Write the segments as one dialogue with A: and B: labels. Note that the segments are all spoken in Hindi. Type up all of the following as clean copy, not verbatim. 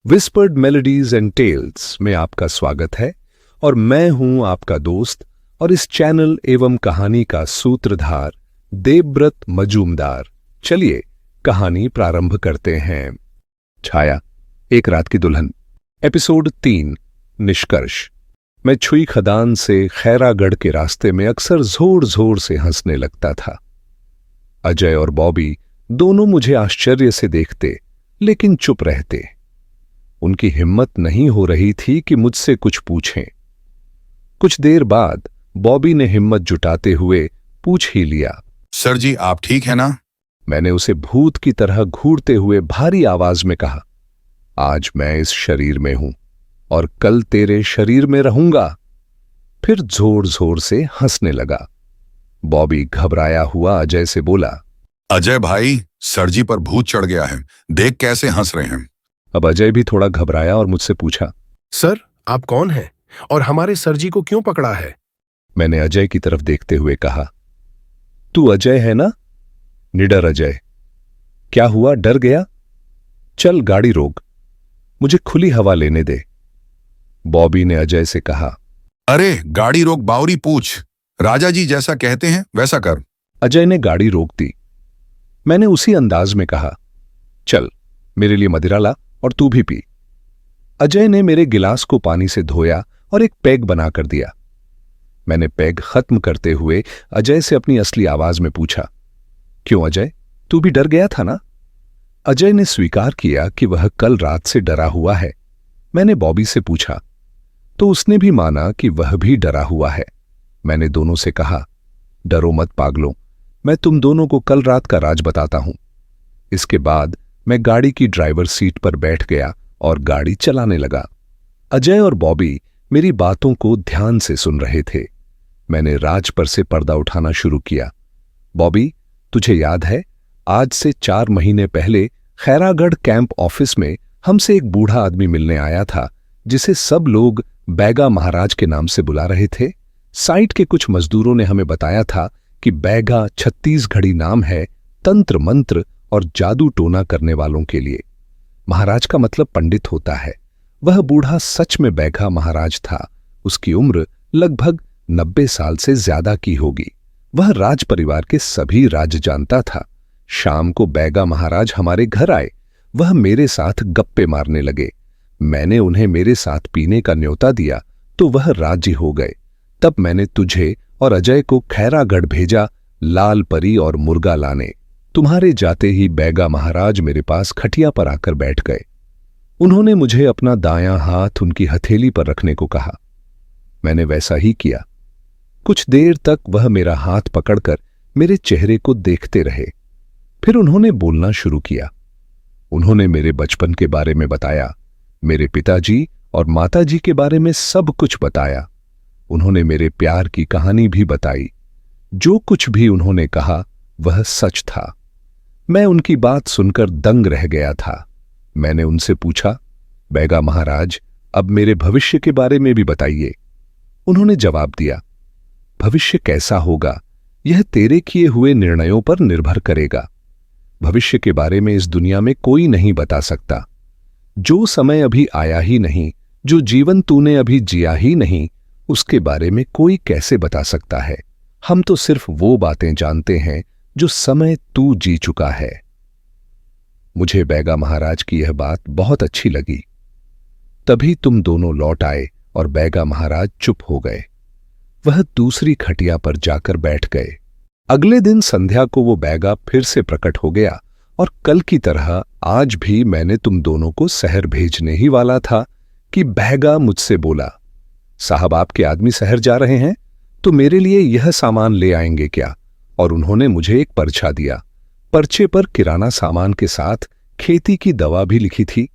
A: विस्पर्ड मेलोडीज एंड टेल्स में आपका स्वागत है और मैं हूं आपका दोस्त और इस चैनल एवं कहानी का सूत्रधार देवव्रत मजूमदार। चलिए कहानी प्रारंभ करते हैं। छाया, एक रात की दुल्हन, एपिसोड 3, निष्कर्ष। मैं छुई खदान से खैरागढ़ के रास्ते में अक्सर जोर जोर से हंसने लगता था। अजय और बॉबी दोनों मुझे आश्चर्य से देखते लेकिन चुप रहते। उनकी हिम्मत नहीं हो रही थी कि मुझसे कुछ पूछें। कुछ देर बाद बॉबी ने हिम्मत जुटाते हुए पूछ ही लिया,
B: सर जी आप ठीक है ना?
A: मैंने उसे भूत की तरह घूरते हुए भारी आवाज में कहा, आज मैं इस शरीर में हूं और कल तेरे शरीर में रहूंगा। फिर जोर जोर से हंसने लगा। बॉबी घबराया हुआ अजय से बोला,
B: अजय भाई, सर जी पर भूत चढ़ गया है, देख कैसे हंस रहे हैं।
A: अब अजय भी थोड़ा घबराया और मुझसे पूछा,
C: सर आप कौन हैं और हमारे सर जी को क्यों पकड़ा है?
A: मैंने अजय की तरफ देखते हुए कहा, तू अजय है ना? निडर अजय। क्या हुआ, डर गया? चल गाड़ी रोक, मुझे खुली हवा लेने दे। बॉबी ने अजय से कहा,
B: अरे गाड़ी रोक बावरी पूछ, राजा जी जैसा कहते हैं वैसा कर।
A: अजय ने गाड़ी रोक दी। मैंने उसी अंदाज में कहा, चल मेरे लिए मदिरा ला और तू भी पी। अजय ने मेरे गिलास को पानी से धोया और एक पैग बनाकर दिया। मैंने पैग खत्म करते हुए अजय से अपनी असली आवाज में पूछा, क्यों अजय, तू भी डर गया था ना? अजय ने स्वीकार किया कि वह कल रात से डरा हुआ है। मैंने बॉबी से पूछा तो उसने भी माना कि वह भी डरा हुआ है। मैंने दोनों से कहा, डरो मत पागलों, मैं तुम दोनों को कल रात का राज बताता हूं। इसके बाद मैं गाड़ी की ड्राइवर सीट पर बैठ गया और गाड़ी चलाने लगा। अजय और बॉबी मेरी बातों को ध्यान से सुन रहे थे। मैंने राज पर से पर्दा उठाना शुरू किया। बॉबी, तुझे याद है, आज से 4 महीने पहले खैरागढ़ कैंप ऑफिस में हमसे एक बूढ़ा आदमी मिलने आया था जिसे सब लोग बैगा महाराज के नाम से बुला रहे थे। साइट के कुछ मजदूरों ने हमें बताया था कि बैगा 36 घड़ी नाम है तंत्र मंत्र और जादू टोना करने वालों के लिए। महाराज का मतलब पंडित होता है। वह बूढ़ा सच में बैगा महाराज था। उसकी उम्र लगभग 90 साल से ज्यादा की होगी। वह राज परिवार के सभी राज जानता था। शाम को बैगा महाराज हमारे घर आए। वह मेरे साथ गप्पे मारने लगे। मैंने उन्हें मेरे साथ पीने का न्योता दिया तो वह राजी हो गए। तब मैंने तुझे और अजय को खैरागढ़ भेजा लाल परी और मुर्गा लाने। तुम्हारे जाते ही बैगा महाराज मेरे पास खटिया पर आकर बैठ गए। उन्होंने मुझे अपना दायां हाथ उनकी हथेली पर रखने को कहा। मैंने वैसा ही किया। कुछ देर तक वह मेरा हाथ पकड़कर मेरे चेहरे को देखते रहे। फिर उन्होंने बोलना शुरू किया। उन्होंने मेरे बचपन के बारे में बताया, मेरे पिताजी और माताजी के बारे में सब कुछ बताया। उन्होंने मेरे प्यार की कहानी भी बताई। जो कुछ भी उन्होंने कहा वह सच था। मैं उनकी बात सुनकर दंग रह गया था। मैंने उनसे पूछा, बैगा महाराज, अब मेरे भविष्य के बारे में भी बताइए। उन्होंने जवाब दिया, भविष्य कैसा होगा यह तेरे किए हुए निर्णयों पर निर्भर करेगा। भविष्य के बारे में इस दुनिया में कोई नहीं बता सकता। जो समय अभी आया ही नहीं, जो जीवन तूने अभी जिया ही नहीं, उसके बारे में कोई कैसे बता सकता है। हम तो सिर्फ वो बातें जानते हैं जो समय तू जी चुका है। मुझे बैगा महाराज की यह बात बहुत अच्छी लगी। तभी तुम दोनों लौट आए और बैगा महाराज चुप हो गए। वह दूसरी खटिया पर जाकर बैठ गए। अगले दिन संध्या को वो बैगा फिर से प्रकट हो गया और कल की तरह आज भी मैंने तुम दोनों को शहर भेजने ही वाला था कि बैगा मुझसे बोला, साहब आपके आदमी शहर जा रहे हैं तो मेरे लिए यह सामान ले आएंगे क्या? और उन्होंने मुझे एक पर्चा दिया। पर्चे पर किराना सामान के साथ खेती की दवा भी लिखी थी।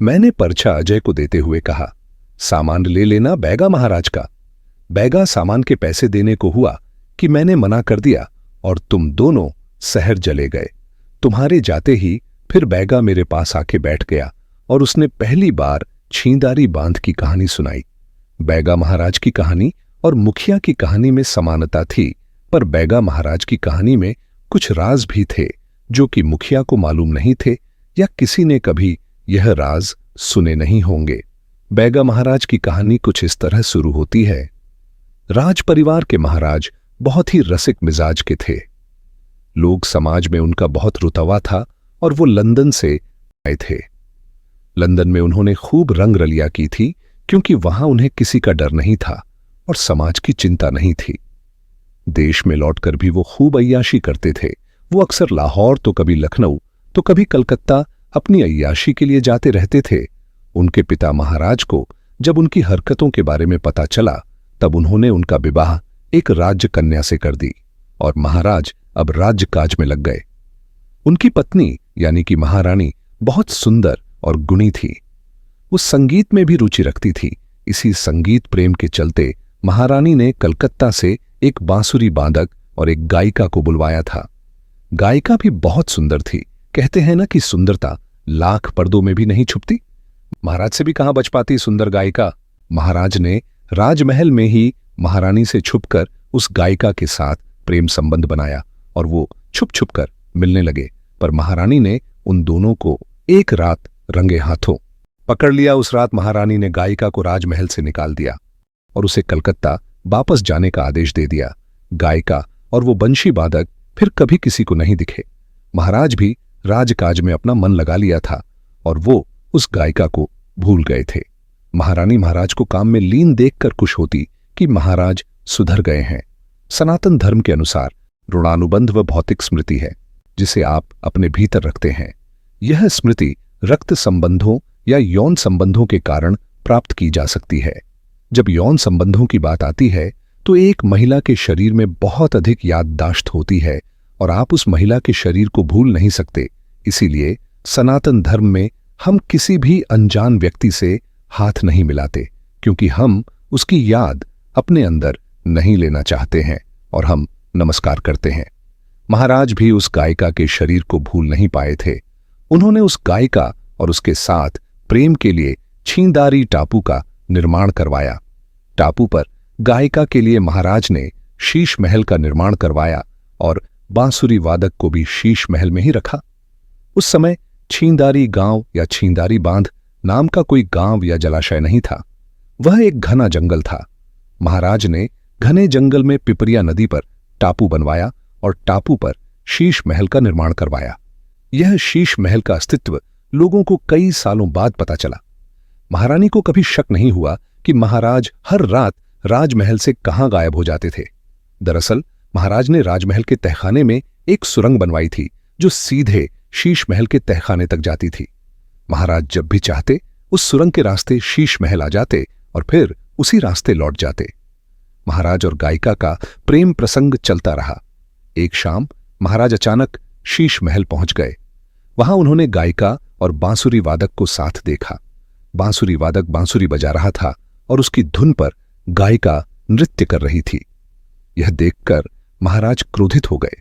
A: मैंने पर्चा अजय को देते हुए कहा, सामान ले लेना बैगा महाराज का। बैगा सामान के पैसे देने को हुआ कि मैंने मना कर दिया और तुम दोनों शहर चले गए। तुम्हारे जाते ही फिर बैगा मेरे पास आके बैठ गया और उसने पहली बार छींदारी बांध की कहानी सुनाई। बैगा महाराज की कहानी और मुखिया की कहानी में समानता थी, पर बैगा महाराज की कहानी में कुछ राज भी थे जो कि मुखिया को मालूम नहीं थे या किसी ने कभी यह राज सुने नहीं होंगे। बैगा महाराज की कहानी कुछ इस तरह शुरू होती है। राज परिवार के महाराज बहुत ही रसिक मिजाज के थे। लोग समाज में उनका बहुत रुतबा था और वो लंदन से आए थे। लंदन में उन्होंने खूब रंग रलिया की थी, क्योंकि वहां उन्हें किसी का डर नहीं था और समाज की चिंता नहीं थी। देश में लौटकर भी वो खूब अय्याशी करते थे। वो अक्सर लाहौर तो कभी लखनऊ तो कभी कलकत्ता अपनी अय्याशी के लिए जाते रहते थे। उनके पिता महाराज को जब उनकी हरकतों के बारे में पता चला, तब उन्होंने उनका विवाह एक राज्य कन्या से कर दी और महाराज अब राज्य काज में लग गए। उनकी पत्नी यानी कि महारानी बहुत सुंदर और गुणी थी। वो संगीत में भी रुचि रखती थी। इसी संगीत प्रेम के चलते महारानी ने कलकत्ता से एक बांसुरी बादक और एक गायिका को बुलवाया था। गायिका भी बहुत सुंदर थी। कहते हैं ना कि सुंदरता लाख पर्दों में भी नहीं छुपती। महाराज से भी कहां बच पाती सुंदर गायिका। महाराज ने राजमहल में ही महारानी से छुपकर उस गायिका के साथ प्रेम संबंध बनाया और वो छुप छुप कर मिलने लगे। पर महारानी ने उन दोनों को एक रात रंगे हाथों पकड़ लिया। उस रात महारानी ने गायिका को राजमहल से निकाल दिया और उसे कलकत्ता वापस जाने का आदेश दे दिया। गायिका और वो बंशी बादक फिर कभी किसी को नहीं दिखे। महाराज भी राजकाज में अपना मन लगा लिया था और वो उस गायिका को भूल गए थे। महारानी महाराज को काम में लीन देखकर खुश होती कि महाराज सुधर गए हैं। सनातन धर्म के अनुसार ऋणानुबंध व भौतिक स्मृति है जिसे आप अपने भीतर रखते हैं। यह स्मृति रक्त संबंधों या यौन संबंधों के कारण प्राप्त की जा सकती है। जब यौन संबंधों की बात आती है तो एक महिला के शरीर में बहुत अधिक याददाश्त होती है और आप उस महिला के शरीर को भूल नहीं सकते। इसीलिए सनातन धर्म में हम किसी भी अनजान व्यक्ति से हाथ नहीं मिलाते, क्योंकि हम उसकी याद अपने अंदर नहीं लेना चाहते हैं और हम नमस्कार करते हैं। महाराज भी उस गायिका के शरीर को भूल नहीं पाए थे। उन्होंने उस गायिका और उसके साथ प्रेम के लिए छींदारी टापू का निर्माण करवाया। टापू पर गायिका के लिए महाराज ने शीश महल का निर्माण करवाया और बांसुरी वादक को भी शीश महल में ही रखा। उस समय छींदारी गांव या छींदारी बांध नाम का कोई गांव या जलाशय नहीं था। वह एक घना जंगल था। महाराज ने घने जंगल में पिपरिया नदी पर टापू बनवाया और टापू पर शीश महल का निर्माण करवाया। यह शीश महल का अस्तित्व लोगों को कई सालों बाद पता चला। महारानी को कभी शक नहीं हुआ कि महाराज हर रात राजमहल से कहां गायब हो जाते थे। दरअसल महाराज ने राजमहल के तहखाने में एक सुरंग बनवाई थी जो सीधे शीश महल के तहखाने तक जाती थी। महाराज जब भी चाहते उस सुरंग के रास्ते शीश महल आ जाते और फिर उसी रास्ते लौट जाते। महाराज और गायिका का प्रेम प्रसंग चलता रहा। एक शाम महाराज अचानक शीश महल पहुंच गए। वहां उन्होंने गायिका और बांसुरी वादक को साथ देखा। बांसुरी वादक बांसुरी बजा रहा था और उसकी धुन पर गायिका नृत्य कर रही थी। यह देखकर महाराज क्रोधित हो गए।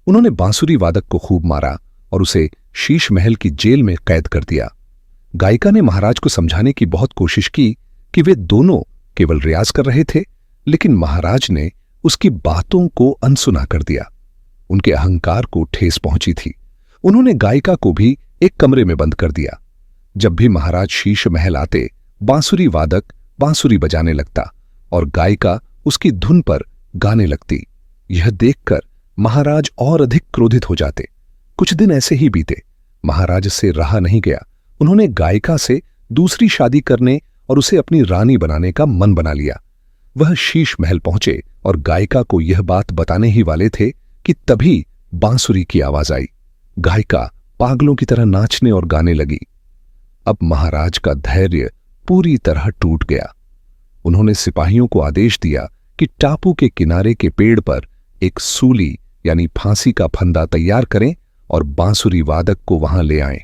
A: उन्होंने बांसुरी वादक को खूब मारा और उसे शीश महल की जेल में कैद कर दिया। गायिका ने महाराज को समझाने की बहुत कोशिश की कि वे दोनों केवल रियाज कर रहे थे, लेकिन महाराज ने उसकी बातों को अनसुना कर दिया। उनके अहंकार को ठेस पहुंची थी। उन्होंने गायिका को भी एक कमरे में बंद कर दिया। जब भी महाराज शीश महल आते, बांसुरी वादक बांसुरी बजाने लगता और गायिका उसकी धुन पर गाने लगती। यह देखकर महाराज और अधिक क्रोधित हो जाते। कुछ दिन ऐसे ही बीते। महाराज से रहा नहीं गया। उन्होंने गायिका से दूसरी शादी करने और उसे अपनी रानी बनाने का मन बना लिया। वह शीश महल पहुंचे और गायिका को यह बात बताने ही वाले थे कि तभी बांसुरी की आवाज आई। गायिका पागलों की तरह नाचने और गाने लगी। अब महाराज का धैर्य पूरी तरह टूट गया। उन्होंने सिपाहियों को आदेश दिया कि टापू के किनारे के पेड़ पर एक सूली यानी फांसी का फंदा तैयार करें और बांसुरी वादक को वहां ले आएं।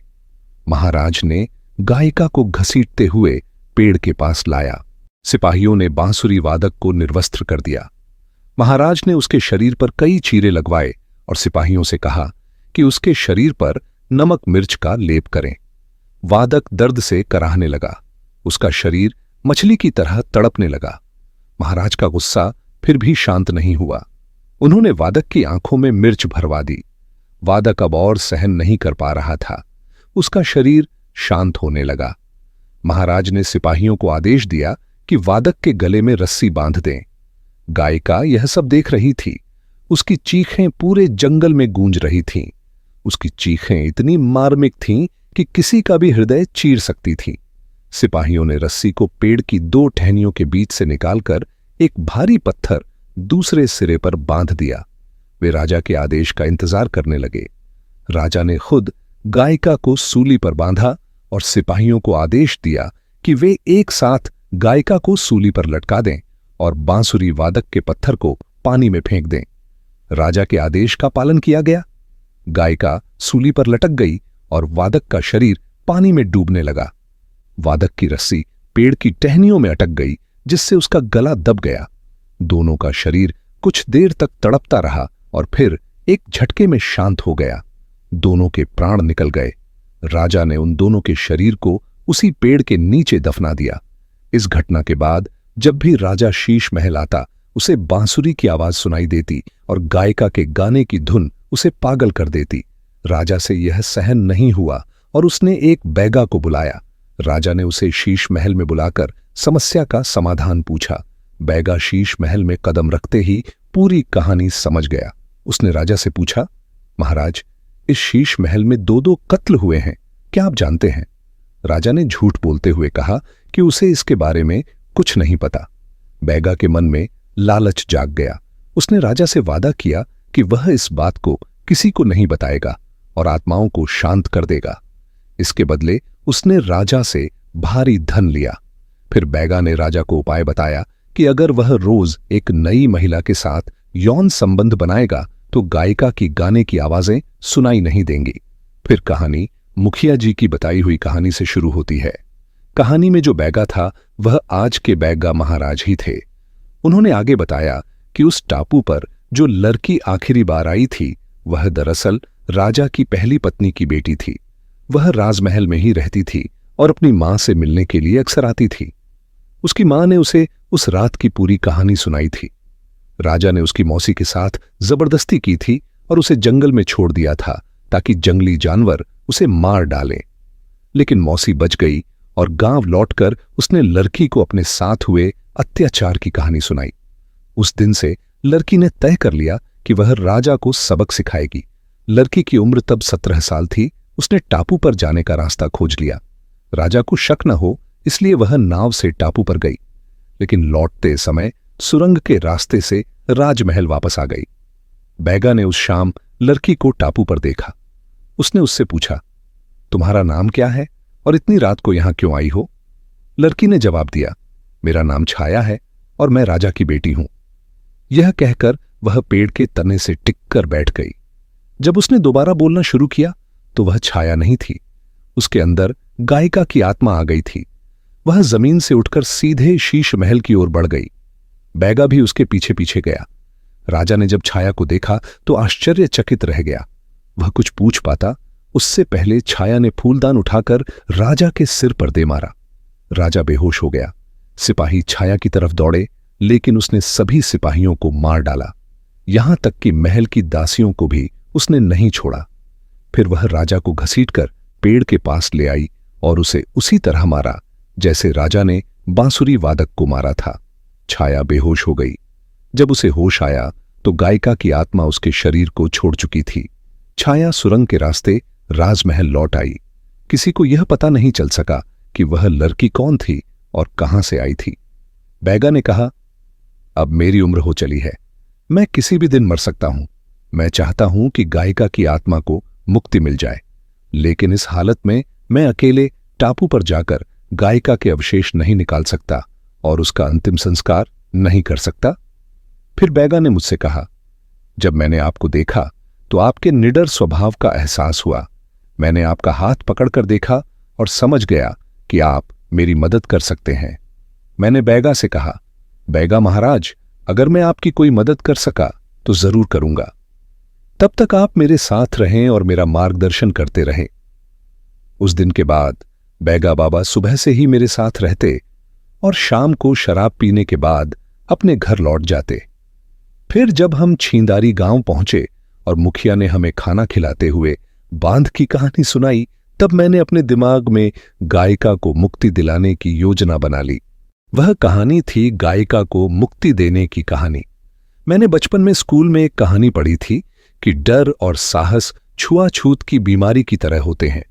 A: महाराज ने गायिका को घसीटते हुए पेड़ के पास लाया। सिपाहियों ने बांसुरी वादक को निर्वस्त्र कर दिया। महाराज ने उसके शरीर पर कई चीरे लगवाए और सिपाहियों से कहा कि उसके शरीर पर नमक मिर्च का लेप करें। वादक दर्द से कराहने लगा। उसका शरीर मछली की तरह तड़पने लगा। महाराज का गुस्सा फिर भी शांत नहीं हुआ। उन्होंने वादक की आंखों में मिर्च भरवा दी। वादक अब और सहन नहीं कर पा रहा था। उसका शरीर शांत होने लगा। महाराज ने सिपाहियों को आदेश दिया कि वादक के गले में रस्सी बांध दें। गायिका यह सब देख रही थी। उसकी चीखें पूरे जंगल में गूंज रही थीं। उसकी चीखें इतनी मार्मिक थीं कि किसी का भी हृदय चीर सकती थीं। सिपाहियों ने रस्सी को पेड़ की 2 टहनियों के बीच से निकालकर एक भारी पत्थर दूसरे सिरे पर बांध दिया। वे राजा के आदेश का इंतजार करने लगे। राजा ने खुद गायिका को सूली पर बांधा और सिपाहियों को आदेश दिया कि वे एक साथ गायिका को सूली पर लटका दें और बांसुरी वादक के पत्थर को पानी में फेंक दें। राजा के आदेश का पालन किया गया। गायिका सूली पर लटक गई और वादक का शरीर पानी में डूबने लगा। वादक की रस्सी पेड़ की टहनियों में अटक गई, जिससे उसका गला दब गया। दोनों का शरीर कुछ देर तक तड़पता रहा और फिर एक झटके में शांत हो गया। दोनों के प्राण निकल गए। राजा ने उन दोनों के शरीर को उसी पेड़ के नीचे दफना दिया। इस घटना के बाद जब भी राजा शीश महल आता, उसे बांसुरी की आवाज सुनाई देती और गायिका के गाने की धुन उसे पागल कर देती। राजा से यह सहन नहीं हुआ और उसने एक बैगा को बुलाया। राजा ने उसे शीश महल में बुलाकर समस्या का समाधान पूछा। बैगा शीश महल में कदम रखते ही पूरी कहानी समझ गया। उसने राजा से पूछा, महाराज, इस शीश महल में 2 कत्ल हुए हैं, क्या आप जानते हैं? राजा ने झूठ बोलते हुए कहा कि उसे इसके बारे में कुछ नहीं पता। बैगा के मन में लालच जाग गया। उसने राजा से वादा किया कि वह इस बात को किसी को नहीं बताएगा और आत्माओं को शांत कर देगा। इसके बदले उसने राजा से भारी धन लिया। फिर बैगा ने राजा को उपाय बताया कि अगर वह रोज एक नई महिला के साथ यौन संबंध बनाएगा तो गायिका की गाने की आवाजें सुनाई नहीं देंगी। फिर कहानी मुखिया जी की बताई हुई कहानी से शुरू होती है। कहानी में जो बैगा था वह आज के बैगा महाराज ही थे। उन्होंने आगे बताया कि उस टापू पर जो लड़की आखिरी बार आई थी वह दरअसल राजा की पहली पत्नी की बेटी थी। वह राजमहल में ही रहती थी और अपनी मां से मिलने के लिए अक्सर आती थी। उसकी मां ने उसे उस रात की पूरी कहानी सुनाई थी। राजा ने उसकी मौसी के साथ जबरदस्ती की थी और उसे जंगल में छोड़ दिया था ताकि जंगली जानवर उसे मार डालें। लेकिन मौसी बच गई और गांव लौटकर उसने लड़की को अपने साथ हुए अत्याचार की कहानी सुनाई। उस दिन से लड़की ने तय कर लिया कि वह राजा को सबक सिखाएगी। लड़की की उम्र तब 17 साल थी। उसने टापू पर जाने का रास्ता खोज लिया। राजा को शक न हो इसलिए वह नाव से टापू पर गई, लेकिन लौटते समय सुरंग के रास्ते से राजमहल वापस आ गई। बैगा ने उस शाम लड़की को टापू पर देखा। उसने उससे पूछा, तुम्हारा नाम क्या है और इतनी रात को यहां क्यों आई हो? लड़की ने जवाब दिया, मेरा नाम छाया है और मैं राजा की बेटी हूं। यह कहकर वह पेड़ के तने से टिककर बैठ गई। जब उसने दोबारा बोलना शुरू किया तो वह छाया नहीं थी। उसके अंदर गायिका की आत्मा आ गई थी। वह जमीन से उठकर सीधे शीश महल की ओर बढ़ गई। बैगा भी उसके पीछे पीछे गया। राजा ने जब छाया को देखा तो आश्चर्यचकित रह गया। वह कुछ पूछ पाता उससे पहले छाया ने फूलदान उठाकर राजा के सिर पर दे मारा। राजा बेहोश हो गया। सिपाही छाया की तरफ दौड़े, लेकिन उसने सभी सिपाहियों को मार डाला। यहां तक कि महल की दासियों को भी उसने नहीं छोड़ा। फिर वह राजा को घसीटकर पेड़ के पास ले आई और उसे उसी तरह मारा जैसे राजा ने बांसुरी वादक को मारा था। छाया बेहोश हो गई। जब उसे होश आया तो गायिका की आत्मा उसके शरीर को छोड़ चुकी थी। छाया सुरंग के रास्ते राजमहल लौट आई। किसी को यह पता नहीं चल सका कि वह लड़की कौन थी और कहां से आई थी। बैगा ने कहा, अब मेरी उम्र हो चली है, मैं किसी भी दिन मर सकता हूं। मैं चाहता हूं कि गायिका की आत्मा को मुक्ति मिल जाए, लेकिन इस हालत में मैं अकेले टापू पर जाकर गायिका के अवशेष नहीं निकाल सकता और उसका अंतिम संस्कार नहीं कर सकता। फिर बैगा ने मुझसे कहा, जब मैंने आपको देखा तो आपके निडर स्वभाव का एहसास हुआ। मैंने आपका हाथ पकड़कर देखा और समझ गया कि आप मेरी मदद कर सकते हैं। मैंने बैगा से कहा, बैगा महाराज, अगर मैं आपकी कोई मदद कर सका तो जरूर करूंगा। तब तक आप मेरे साथ रहें और मेरा मार्गदर्शन करते रहें। उस दिन के बाद बैगा बाबा सुबह से ही मेरे साथ रहते और शाम को शराब पीने के बाद अपने घर लौट जाते। फिर जब हम छींदारी गांव पहुंचे और मुखिया ने हमें खाना खिलाते हुए बांध की कहानी सुनाई, तब मैंने अपने दिमाग में गायिका को मुक्ति दिलाने की योजना बना ली। वह कहानी थी गायिका को मुक्ति देने की कहानी। मैंने बचपन में स्कूल में एक कहानी पढ़ी थी कि डर और साहस छुआछूत की बीमारी की तरह होते हैं।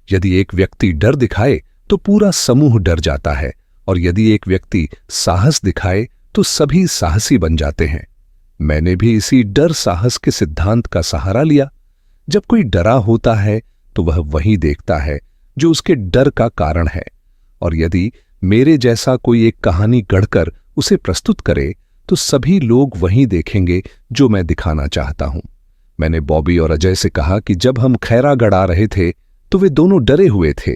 A: यदि एक व्यक्ति डर दिखाए तो पूरा समूह डर जाता है, और यदि एक व्यक्ति साहस दिखाए तो सभी साहसी बन जाते हैं। मैंने भी इसी डर साहस के सिद्धांत का सहारा लिया। जब कोई डरा होता है तो वह वही देखता है जो उसके डर का कारण है, और यदि मेरे जैसा कोई एक कहानी गढ़कर उसे प्रस्तुत करे तो सभी लोग वही देखेंगे जो मैं दिखाना चाहता हूं। मैंने बॉबी और अजय से कहा कि जब हम खैरागढ़ आ रहे थे तो वे दोनों डरे हुए थे।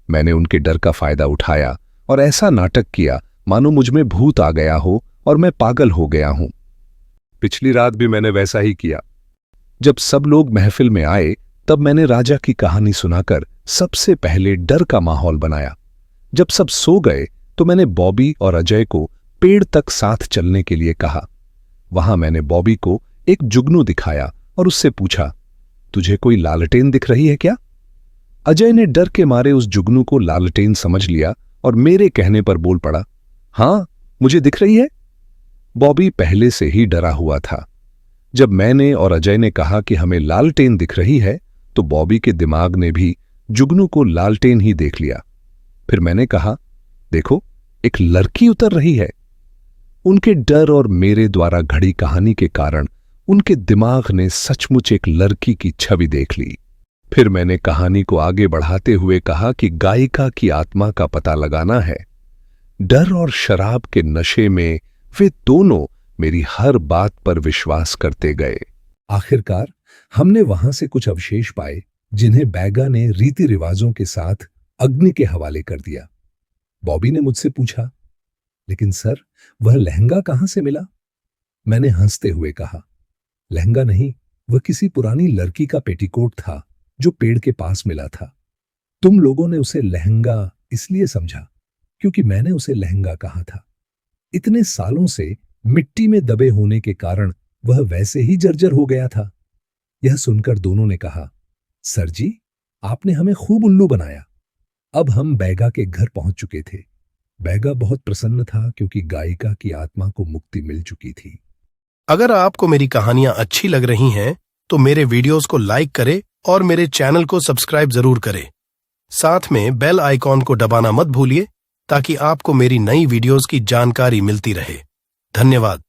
A: मैंने उनके डर का फायदा उठाया और ऐसा नाटक किया मानो मुझ में भूत आ गया हो और मैं पागल हो गया हूं। पिछली रात भी मैंने वैसा ही किया। जब सब लोग महफिल में आए तब मैंने राजा की कहानी सुनाकर सबसे पहले डर का माहौल बनाया। जब सब सो गए तो मैंने बॉबी और अजय को पेड़ तक साथ चलने के लिए कहा। वहां मैंने बॉबी को एक जुगनू दिखाया और उससे पूछा, तुझे कोई लालटेन दिख रही है क्या? अजय ने डर के मारे उस जुगनू को लालटेन समझ लिया और मेरे कहने पर बोल पड़ा, हां, मुझे दिख रही है। बॉबी पहले से ही डरा हुआ था। जब मैंने और अजय ने कहा कि हमें लालटेन दिख रही है तो बॉबी के दिमाग ने भी जुगनू को लालटेन ही देख लिया। फिर मैंने कहा, देखो, एक लड़की उतर रही है। उनके डर और मेरे द्वारा घड़ी कहानी के कारण उनके दिमाग ने सचमुच एक लड़की की छवि देख ली। फिर मैंने कहानी को आगे बढ़ाते हुए कहा कि गायिका की आत्मा का पता लगाना है। डर और शराब के नशे में वे दोनों मेरी हर बात पर विश्वास करते गए। आखिरकार हमने वहां से कुछ अवशेष पाए जिन्हें बैगा ने रीति रिवाजों के साथ अग्नि के हवाले कर दिया। बॉबी ने मुझसे पूछा, लेकिन सर, वह लहंगा कहां से मिला? मैंने हंसते हुए कहा, लहंगा नहीं, वह किसी पुरानी लड़की का पेटीकोट था जो पेड़ के पास मिला था। तुम लोगों ने उसे लहंगा इसलिए समझा क्योंकि मैंने उसे लहंगा कहा था। इतने सालों से मिट्टी में दबे होने के कारण वह वैसे ही जर्जर हो गया था। यह सुनकर दोनों ने कहा, सर जी, आपने हमें खूब उल्लू बनाया। अब हम बैगा के घर पहुंच चुके थे। बैगा बहुत प्रसन्न था क्योंकि गायिका की आत्मा को मुक्ति मिल चुकी थी।
C: अगर आपको मेरी कहानियां अच्छी लग रही हैं तो मेरे वीडियोस को लाइक करें और मेरे चैनल को सब्सक्राइब जरूर करें। साथ में बेल आइकॉन को दबाना मत भूलिए ताकि आपको मेरी नई वीडियोस की जानकारी मिलती रहे। धन्यवाद।